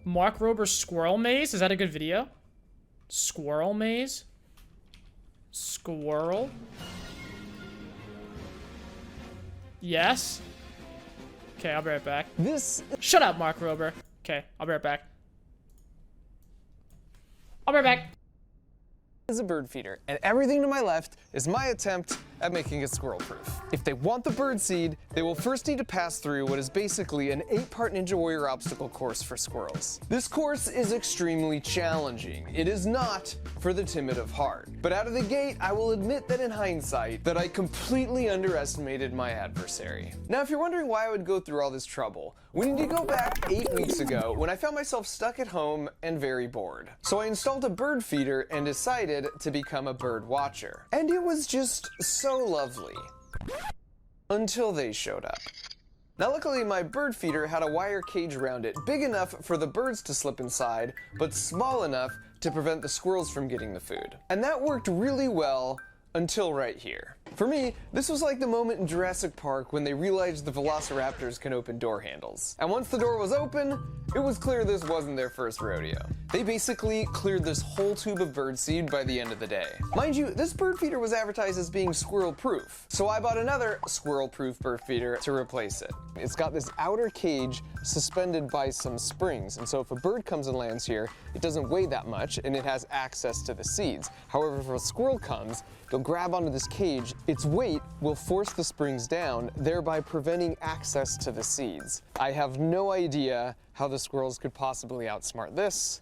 Mark Rober's Squirrel Maze? Is that a good video? Squirrel Maze? Squirrel? Yes? Okay, I'll be right back. Shut up, Mark Rober. Okay, I'll be right back. I'll be right back. Is a bird feeder, and everything to my left is my attempt at making it squirrel proof. If they want the bird seed, they will first need to pass through what is basically an 8-part Ninja Warrior obstacle course for squirrels. This course is extremely challenging. It is not for the timid of heart. But out of the gate, I will admit that in hindsight, that I completely underestimated my adversary. Now, if you're wondering why I would go through all this trouble, we need to go back 8 weeks ago when I found myself stuck at home and very bored. So I installed a bird feeder and decided to become a bird watcher. And it was just so lovely. Until they showed up. Now luckily my bird feeder had a wire cage around it big enough for the birds to slip inside, but small enough to prevent the squirrels from getting the food. And that worked really well until right here. For me, this was like the moment in Jurassic Park when they realized the velociraptors can open door handles. And once the door was open, it was clear this wasn't their first rodeo. They basically cleared this whole tube of birdseed by the end of the day. Mind you, this bird feeder was advertised as being squirrel proof, so I bought another squirrel proof bird feeder to replace it. It's got this outer cage suspended by some springs, and so if a bird comes and lands here, it doesn't weigh that much and it has access to the seeds. However, if a squirrel comes, they'll grab onto this cage. Its weight will force the springs down, thereby preventing access to the seeds. I have no idea how the squirrels could possibly outsmart this,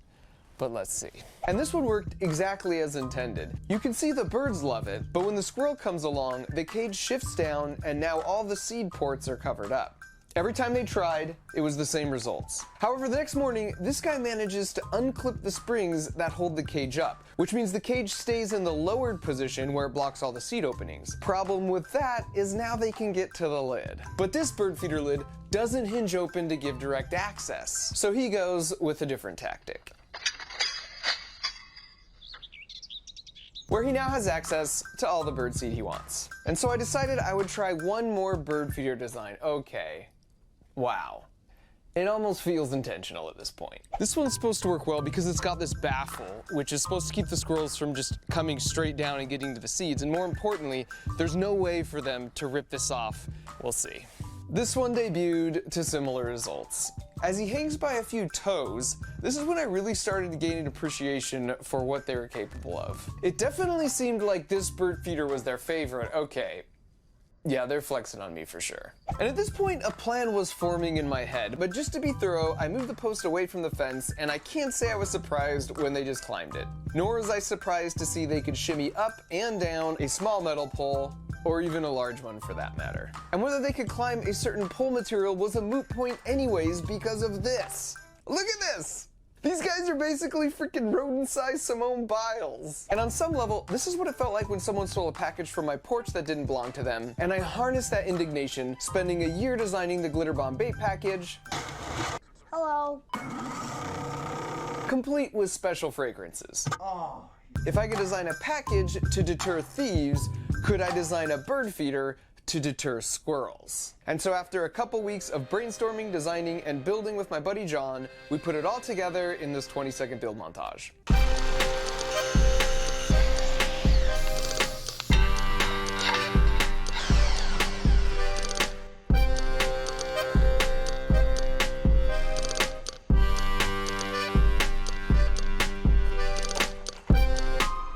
but let's see. And this one worked exactly as intended. You can see the birds love it, but when the squirrel comes along, the cage shifts down and now all the seed ports are covered up. Every time they tried, it was the same results. However, the next morning, this guy manages to unclip the springs that hold the cage up, which means the cage stays in the lowered position where it blocks all the seed openings. Problem with that is now they can get to the lid. But this bird feeder lid doesn't hinge open to give direct access, so he goes with a different tactic, where he now has access to all the birdseed he wants. And so I decided I would try one more bird feeder design. Okay. Wow. It almost feels intentional at this point. This one's supposed to work well because it's got this baffle, which is supposed to keep the squirrels from just coming straight down and getting to the seeds. And more importantly, there's no way for them to rip this off. We'll see. This one debuted to similar results. As he hangs by a few toes, this is when I really started to gain an appreciation for what they were capable of. It definitely seemed like this bird feeder was their favorite. Okay. Yeah, they're flexing on me for sure. And at this point, a plan was forming in my head, but just to be thorough, I moved the post away from the fence, and I can't say I was surprised when they just climbed it. Nor was I surprised to see they could shimmy up and down a small metal pole, or even a large one for that matter. And whether they could climb a certain pole material was a moot point anyways because of this. Look at this! These guys are basically freaking rodent-sized Simone Biles. And on some level, this is what it felt like when someone stole a package from my porch that didn't belong to them, and I harnessed that indignation, spending a year designing the glitter bomb bait package. Hello. Complete with special fragrances. Oh. If I could design a package to deter thieves, could I design a bird feeder to deter squirrels? And so after a couple weeks of brainstorming, designing, and building with my buddy John, we put it all together in this 20-second build montage.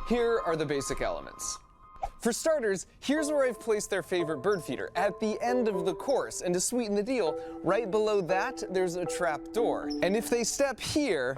Here are the basic elements. For starters, here's where I've placed their favorite bird feeder, at the end of the course. And to sweeten the deal, right below that, there's a trap door. And if they step here,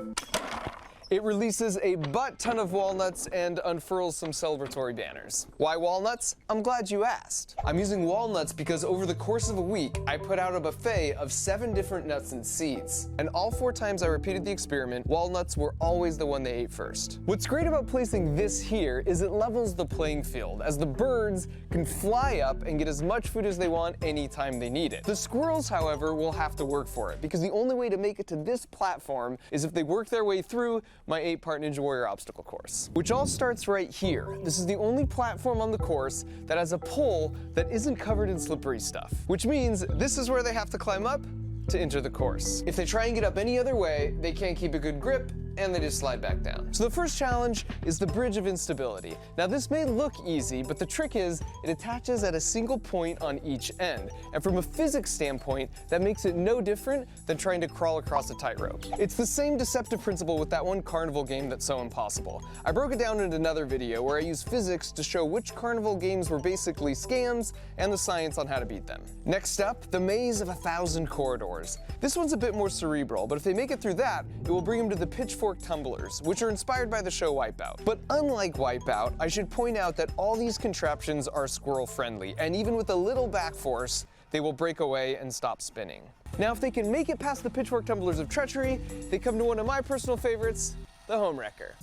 it releases a butt-ton of walnuts and unfurls some celebratory banners. Why walnuts? I'm glad you asked. I'm using walnuts because over the course of a week, I put out a buffet of 7 different nuts and seeds. And all 4 times I repeated the experiment, walnuts were always the one they ate first. What's great about placing this here is it levels the playing field, as the birds can fly up and get as much food as they want anytime they need it. The squirrels, however, will have to work for it, because the only way to make it to this platform is if they work their way through my 8-part Ninja Warrior obstacle course, which all starts right here. This is the only platform on the course that has a pole that isn't covered in slippery stuff, which means this is where they have to climb up to enter the course. If they try and get up any other way, they can't keep a good grip, and they just slide back down. So the first challenge is the bridge of instability. Now this may look easy, but the trick is it attaches at a single point on each end. And from a physics standpoint, that makes it no different than trying to crawl across a tightrope. It's the same deceptive principle with that one carnival game that's so impossible. I broke it down in another video where I used physics to show which carnival games were basically scams and the science on how to beat them. Next up, the maze of 1,000 corridors. This one's a bit more cerebral, but if they make it through that, it will bring them to the pitchfork tumblers, which are inspired by the show Wipeout. But unlike Wipeout, I should point out that all these contraptions are squirrel friendly, and even with a little back force, they will break away and stop spinning. Now, if they can make it past the pitchfork tumblers of treachery, they come to one of my personal favorites, the home wrecker.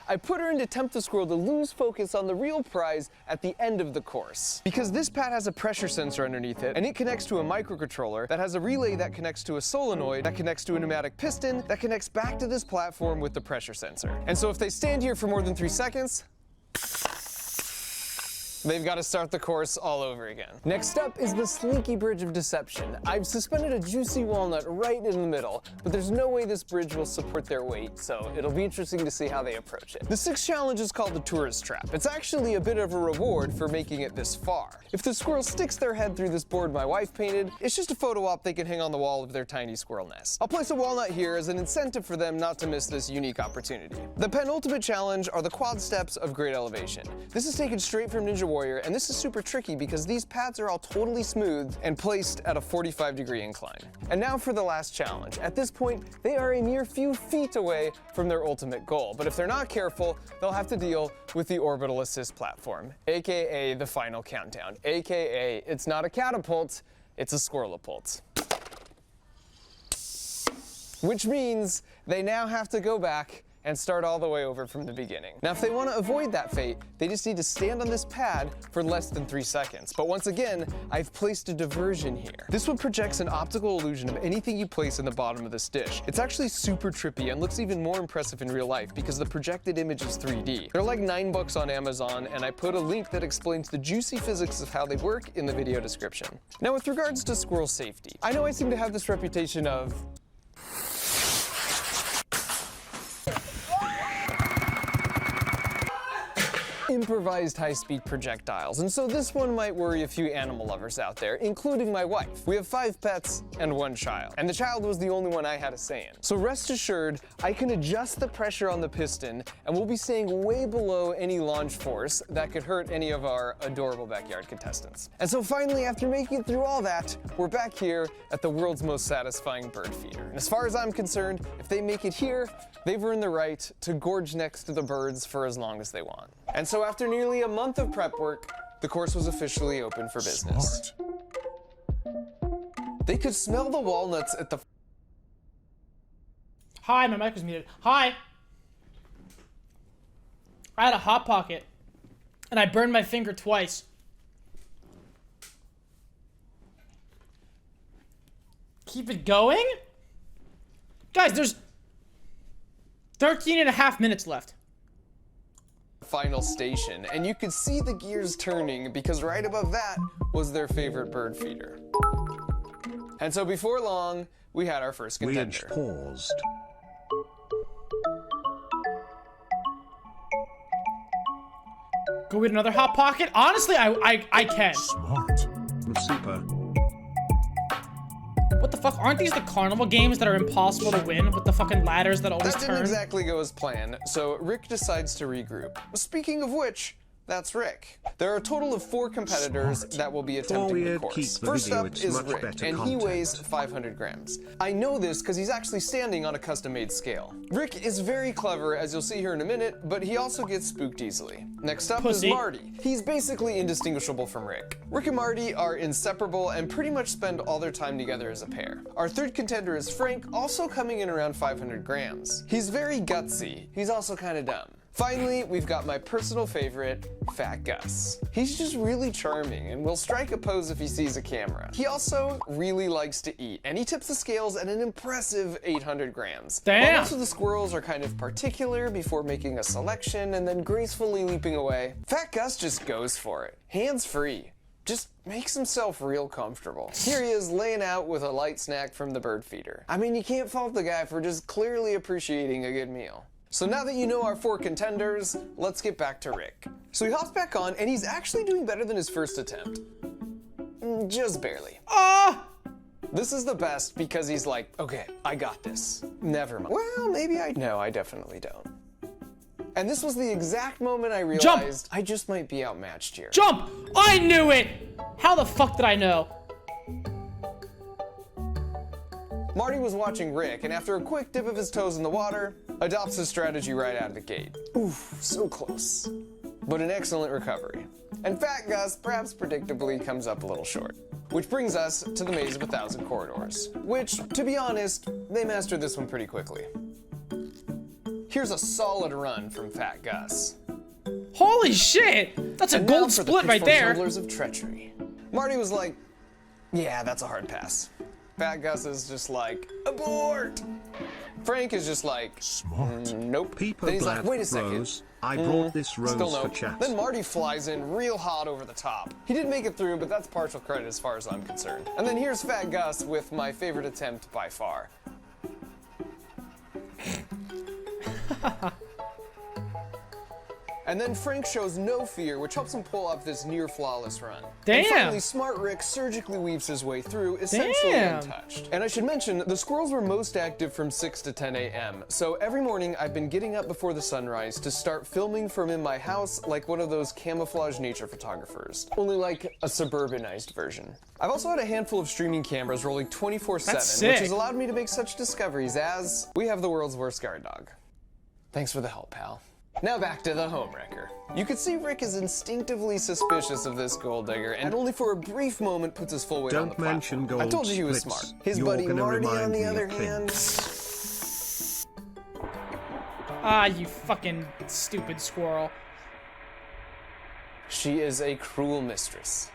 I put her in to tempt the squirrel to lose focus on the real prize at the end of the course. Because this pad has a pressure sensor underneath it, and it connects to a microcontroller that has a relay that connects to a solenoid, that connects to a pneumatic piston, that connects back to this platform with the pressure sensor. And so if they stand here for more than 3 seconds, they've got to start the course all over again. Next up is the sneaky bridge of deception. I've suspended a juicy walnut right in the middle, but there's no way this bridge will support their weight, so it'll be interesting to see how they approach it. The sixth challenge is called the tourist trap. It's actually a bit of a reward for making it this far. If the squirrel sticks their head through this board my wife painted, it's just a photo op they can hang on the wall of their tiny squirrel nest. I'll place a walnut here as an incentive for them not to miss this unique opportunity. The penultimate challenge are the quad steps of great elevation. This is taken straight from Ninja Warrior, and this is super tricky because these pads are all totally smooth and placed at a 45-degree incline. And now for the last challenge. At this point, they are a mere few feet away from their ultimate goal, but if they're not careful, they'll have to deal with the orbital assist platform, aka the final countdown, aka it's not a catapult, it's a squirrelapult. Which means they now have to go back and start all the way over from the beginning. Now, if they want to avoid that fate, they just need to stand on this pad for less than 3 seconds. But once again, I've placed a diversion here. This one projects an optical illusion of anything you place in the bottom of this dish. It's actually super trippy and looks even more impressive in real life because the projected image is 3D. They're like $9 on Amazon, and I put a link that explains the juicy physics of how they work in the video description. Now, with regards to squirrel safety, I know I seem to have this reputation of improvised high-speed projectiles, and so this one might worry a few animal lovers out there, including my wife. We have 5 pets and 1 child, and the child was the only one I had a say in. So rest assured, I can adjust the pressure on the piston, and we'll be staying way below any launch force that could hurt any of our adorable backyard contestants. And so finally, after making it through all that, we're back here at the world's most satisfying bird feeder. And as far as I'm concerned, if they make it here, they've earned the right to gorge next to the birds for as long as they want. And so after nearly a month of prep work, the course was officially open for business. They could smell the walnuts at the... Hi, my mic was muted. Hi! I had a Hot Pocket, and I burned my finger twice. Keep it going? Guys, there's 13.5 minutes left. Final station, and you could see the gears turning because right above that was their favorite bird feeder. And so before long, we had our first contender. Ridge paused. Go with another Hot Pocket? Honestly, I can. Smart. Super. What the fuck? Aren't these the carnival games that are impossible to win with the fucking ladders that always That turn? didn't exactly go as planned, so Rick decides to regroup. Speaking of which, that's Rick. There are a total of 4 competitors that will be attempting the course. First up is Rick, and he weighs 500 grams. I know this because he's actually standing on a custom-made scale. Rick is very clever, as you'll see here in a minute, but he also gets spooked easily. Next up is Marty. He's basically indistinguishable from Rick. Rick and Marty are inseparable and pretty much spend all their time together as a pair. Our third contender is Frank, also coming in around 500 grams. He's very gutsy. He's also kind of dumb. Finally, we've got my personal favorite, Fat Gus. He's just really charming and will strike a pose if he sees a camera. He also really likes to eat, and he tips the scales at an impressive 800 grams. Damn! While most of the squirrels are kind of particular before making a selection and then gracefully leaping away, Fat Gus just goes for it, hands free. Just makes himself real comfortable. Here he is laying out with a light snack from the bird feeder. I mean, you can't fault the guy for just clearly appreciating a good meal. So now that you know our 4 contenders, let's get back to Rick. So he hops back on, and he's actually doing better than his first attempt. Just barely. This is the best because he's like, okay, I got this. Never mind. Well, maybe no, I definitely don't. And this was the exact moment I realized I just might be outmatched here. Jump! I knew it! How the fuck did I know? Marty was watching Rick, and after a quick dip of his toes in the water, adopts his strategy right out of the gate. Oof, so close. But an excellent recovery. And Fat Gus, perhaps predictably, comes up a little short. Which brings us to the Maze of 1,000 Corridors, which, to be honest, they mastered this one pretty quickly. Here's a solid run from Fat Gus. Holy shit! That's a And gold now for the split right pitfall there. jugglers of treachery. Marty was like, yeah, that's a hard pass. Fat Gus is just like, abort! Frank is just like, Smart. nope. Peeper Then he's like, Blab wait a second. Rose. I brought this rose Still for no. chat. Then Marty flies in real hot over the top. He did make it through, but that's partial credit as far as I'm concerned. And then here's Fat Gus with my favorite attempt by far. And then Frank shows no fear, which helps him pull off this near-flawless run. Damn! And finally, Smart Rick surgically weaves his way through, essentially Damn! untouched. And I should mention, the squirrels were most active from 6 to 10 a.m., so every morning I've been getting up before the sunrise to start filming from in my house like one of those camouflage nature photographers. Only like a suburbanized version. I've also had a handful of streaming cameras rolling 24/7, That's which sick. has allowed me to make such discoveries as, we have the world's worst guard dog. Thanks for the help, pal. Now back to the homewrecker. You can see Rick is instinctively suspicious of this gold digger, and only for a brief moment puts his full weight on the Don't platform. mention gold I told you he was splits. smart. His You're buddy gonna Marty, on remind the me other of hand, Ah, you fucking stupid squirrel. she is a cruel mistress.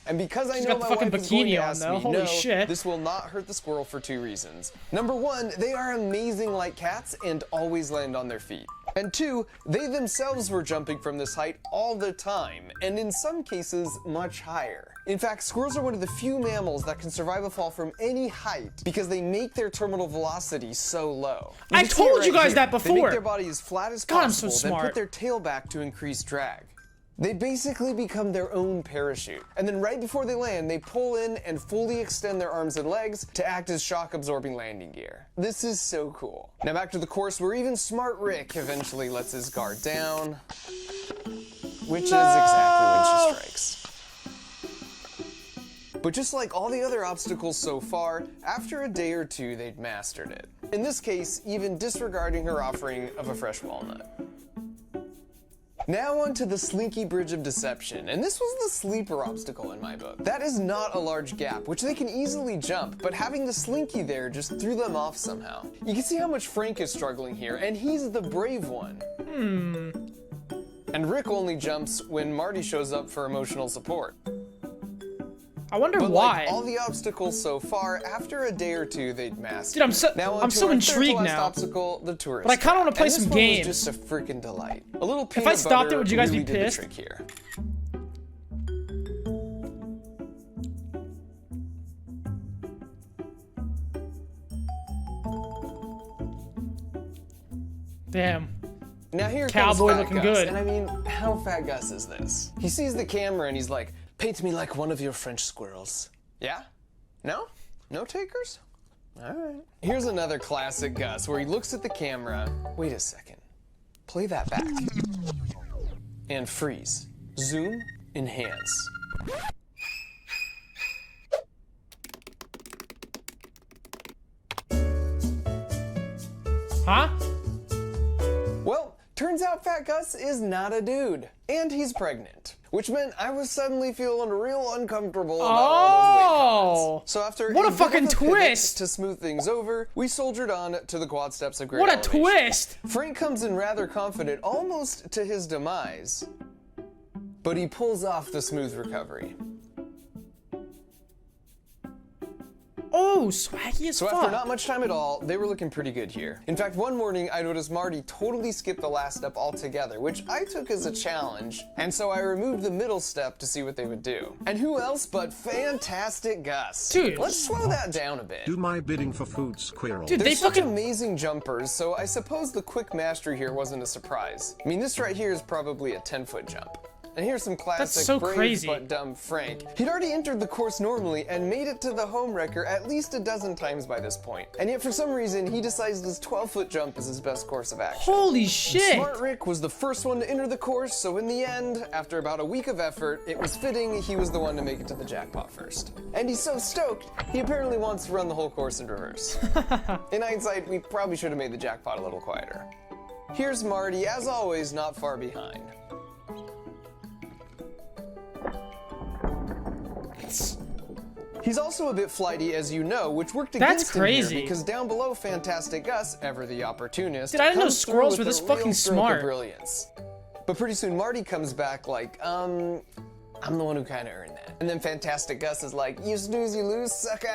And because I She's know got the my fucking wife is going bikini to on, ask though. me, Holy no, shit. this will not hurt the squirrel for 2 reasons. Number 1, they are amazing like cats and always land on their feet. And 2, they themselves were jumping from this height all the time, and in some cases, much higher. In fact, squirrels are one of the few mammals that can survive a fall from any height because they make their terminal velocity so low. I can see it told you right guys here. that They before. make their body as flat as God, I'm so possible, then smart. put their tail back to increase drag. They basically become their own parachute. And then right before they land, they pull in and fully extend their arms and legs to act as shock-absorbing landing gear. This is so cool. Now back to the course where even Smart Rick eventually lets his guard down, which is exactly when she strikes. But just like all the other obstacles so far, after a day or 2, they'd mastered it. In this case, even disregarding her offering of a fresh walnut. Now on to the Slinky Bridge of Deception, and this was the sleeper obstacle in my book. That is not a large gap, which they can easily jump, but having the Slinky there just threw them off somehow. You can see how much Frank is struggling here, and he's the brave one. And Rick only jumps when Marty shows up for emotional support. I wonder But why. like all the obstacles so far, after a day or 2, they'd mastered. Dude, I'm so- now on I'm to so our intrigued third to last now. obstacle, the tourist. But I kinda wanna trap. play And some this one games. was just a freaking delight. A little peanut I stopped it, butter would you guys be really did the pissed? trick here. Damn. Now here Cowboy comes Fat looking Gus, good. and I mean, how Fat Gus is this? He sees the camera and he's like, paint me like one of your French squirrels. Yeah? No? No takers? Alright. Here's another classic Gus where he looks at the camera. Wait a second. Play that back. And freeze. Zoom, enhance. Huh? Well, turns out Fat Gus is not a dude. And he's pregnant. which meant I was suddenly feeling real uncomfortable about all those weight comments. So after what a bit fucking of a pivot twist to smooth things over, we soldiered on to the quad steps of great What a elevation. twist! Frank comes in rather confident, almost to his demise, but he pulls off the smooth recovery. Oh, swaggy as So fuck. after not much time at all, they were looking pretty good here. In fact, one morning I noticed Marty totally skipped the last step altogether, which I took as a challenge, and so I removed the middle step to see what they would do. And who else but Fantastic Gus? Dude. Let's slow that down a bit. Do my bidding for food, Squirrel. Dude, They're they such fucking... amazing jumpers, so I suppose the quick mastery here wasn't a surprise. I mean, this right here is probably a 10-foot jump. And here's some classic so brave crazy. but dumb Frank. He'd already entered the course normally and made it to the home wrecker at least a dozen times by this point. And yet for some reason, he decides this 12-foot jump is his best course of action. Holy shit! Smart Rick was the first one to enter the course, so in the end, after about a week of effort, it was fitting he was the one to make it to the jackpot first. And he's so stoked, he apparently wants to run the whole course in reverse. In hindsight, we probably should have made the jackpot a little quieter. Here's Marty, as always, not far behind. He's also a bit flighty, as you know, which worked against him crazy. here because down below Fantastic Gus, ever the opportunist, Dude, I didn't know comes through squirrels with were this a real fucking stroke of smart. brilliance. But pretty soon Marty comes back like, I'm the one who kind of earned that. And then Fantastic Gus is like, you snooze, you lose, sucker.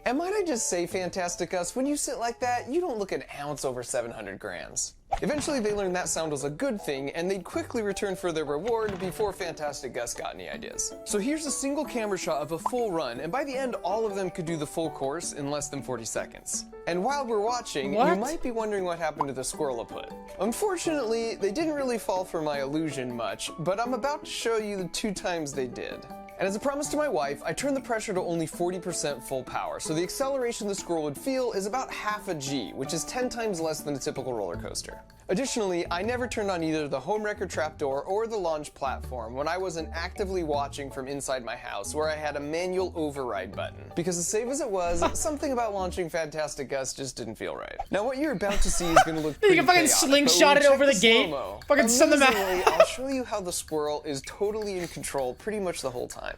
And might I just say, Fantastic Gus, when you sit like that, you don't look an ounce over 700 grams. Eventually, they learned that sound was a good thing, and they'd quickly return for their reward before Fantastic Gus got any ideas. So here's a single camera shot of a full run, and by the end, all of them could do the full course in less than 40 seconds. And while we're watching, What? you might be wondering what happened to the squirrel put. Unfortunately, they didn't really fall for my illusion much, but I'm about to show you the 2 times they did. And as a promise to my wife, I turned the pressure to only 40% full power, so the acceleration the squirrel would feel is about half a G, which is 10 times less than a typical roller coaster. Additionally, I never turned on either the home wrecker trapdoor or the launch platform when I wasn't actively watching from inside my house where I had a manual override button. Because as safe as it was, something about launching Fantastic Gus just didn't feel right. Now what you're about to see is going to look pretty You can fucking chaotic, slingshot but it when over we the check gate. slow-mo, Fucking send them out. amazingly, I'll show you how the squirrel is totally in control pretty much the whole time.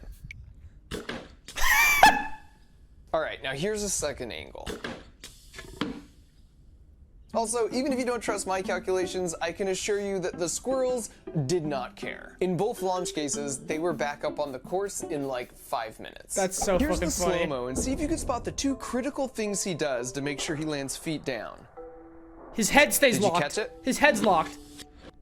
Alright, now here's a second angle. Also, even if you don't trust my calculations, I can assure you that the squirrels did not care. In both launch cases, they were back up on the course in like 5 minutes. That's so Here's fucking the funny. slow-mo and see if you can spot the 2 critical things he does to make sure he lands feet down. His head stays Did you locked. catch it? His head's locked.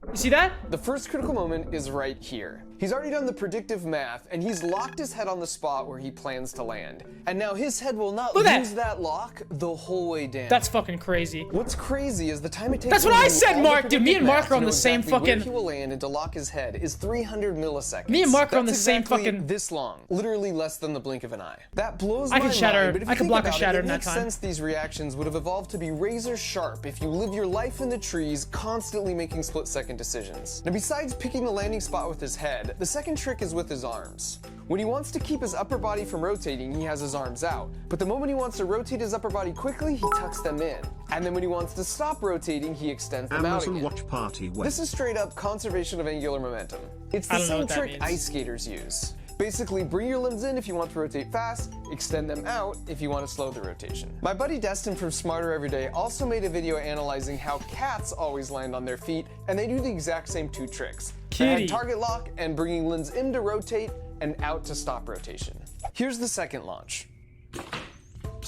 You see that? The first critical moment is right here. He's already done the predictive math, and he's locked his head on the spot where he plans to land. And now his head will not Look at lose that lock the whole way down. That's fucking crazy. What's crazy is the time it takes. That's him what to I do said, all the Mark, dude. Me and predictive Mark math are on to the know same exactly where fucking- he will land and to lock his head is 300 milliseconds. Me and Mark are on That's the same exactly fucking- this long, literally less than the blink of an eye. That blows I my could shatter- mind. But if I you could think block a about shatter it, in it that makes time. sense these reactions would have evolved to be razor sharp if you live your life in the trees, constantly making split-second decisions. Now, besides picking the landing spot with his head, the second trick is with his arms. When he wants to keep his upper body from rotating, he has his arms out. But the moment he wants to rotate his upper body quickly, he tucks them in. And then when he wants to stop rotating, he extends them out Amazon again. Watch Party Web. This is straight up conservation of angular momentum. It's I the don't know same what that trick means. ice skaters use. Basically, bring your limbs in if you want to rotate fast, extend them out if you want to slow the rotation. My buddy Destin from Smarter Everyday also made a video analyzing how cats always land on their feet, and they do the exact same 2 tricks. The Kitty. head target lock and bringing limbs in to rotate and out to stop rotation. Here's the second launch.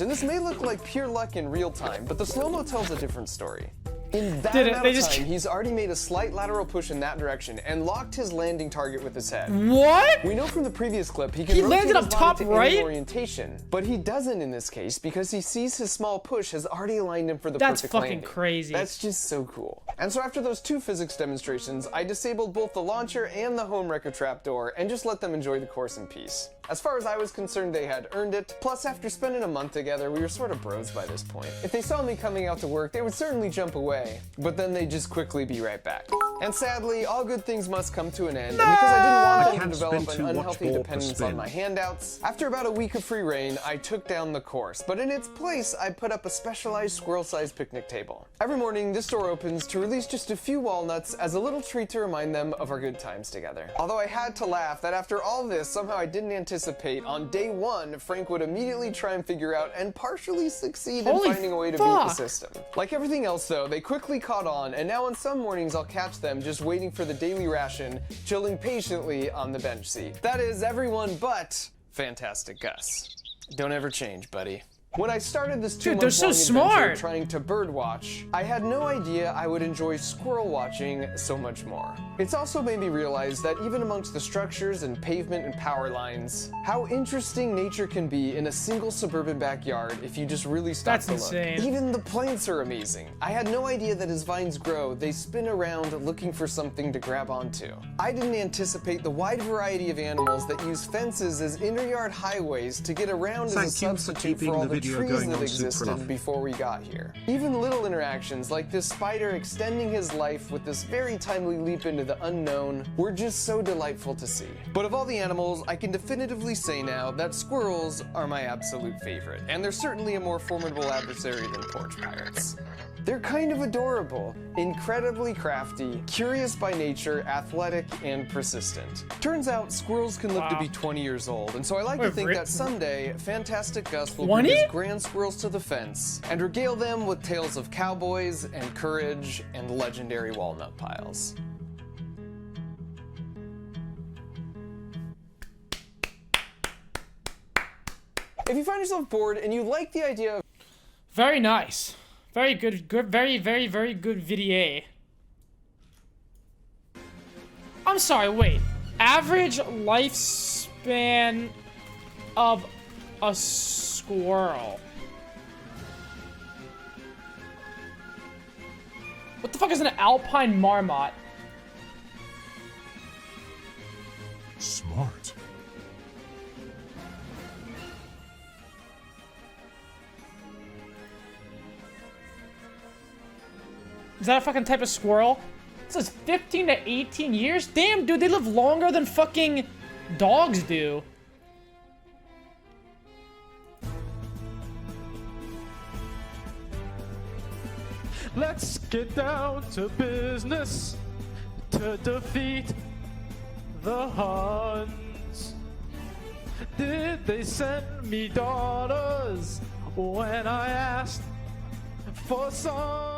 And this may look like pure luck in real time, but the slow-mo tells a different story. In that Did it- amount they of just- time, he's already made a slight lateral push in that direction and locked his landing target with his head. What? We know from the previous clip he can He rotate landed his up body top to any right? orientation, but he doesn't in this case because he sees his small push has already aligned him for the That's perfect fucking landing. crazy. That's just so cool. And so after those 2 physics demonstrations, I disabled both the launcher and the home wrecker trapdoor and just let them enjoy the course in peace. As far as I was concerned, they had earned it. Plus, after spending a month together, we were sort of bros by this point. If they saw me coming out to work, they would certainly jump away, but then they'd just quickly be right back. And sadly, all good things must come to an end. And because I didn't want them to develop Spin an to watch unhealthy ball per dependence spin. on my handouts. After about a week of free reign, I took down the course, but in its place, I put up a specialized squirrel-sized picnic table. Every morning, this door opens to release just a few walnuts as a little treat to remind them of our good times together. Although I had to laugh that after all this, somehow I didn't anticipate on day one, Frank would immediately try and figure out and partially succeed Holy in finding a way to beat fuck. the system. Like everything else though, they quickly caught on, and now on some mornings I'll catch them just waiting for the daily ration, chilling patiently on the bench seat. That is everyone but Fantastic Gus. Don't ever change, buddy. When I started this 2 Dude, they're month so long smart. adventure trying to bird watch, I had no idea I would enjoy squirrel watching so much more. It's also made me realize that even amongst the structures and pavement and power lines, how interesting nature can be in a single suburban backyard if you just really stop That's to look. insane. Even the plants are amazing. I had no idea that as vines grow, they spin around looking for something to grab onto. I didn't anticipate the wide variety of animals that use fences as inter-yard highways to get around Thank as a you for substitute keeping for all the the video trees going that on existed Supertf. before we got here. Even little interactions like this spider extending his life with this very timely leap into the unknown were just so delightful to see. But of all the animals, I can definitively say now that squirrels are my absolute favorite, and they're certainly a more formidable adversary than porch pirates. They're kind of adorable, incredibly crafty, curious by nature, athletic, and persistent. Turns out squirrels can live to be 20 years old, and so I like to Wait, think Rick- that someday Fantastic Gus will 20? bring his grand squirrels to the fence and regale them with tales of cowboys and courage and legendary walnut piles. If you find yourself bored and you like the idea of Very nice. Very good, very good video. I'm sorry, wait. Average lifespan of a squirrel. What the fuck is an alpine marmot? Smart. Is that a fucking type of squirrel? It says 15 to 18 years? Damn, dude, they live longer than fucking dogs do. Let's get down to business to defeat the Huns. Did they send me daughters when I asked for some?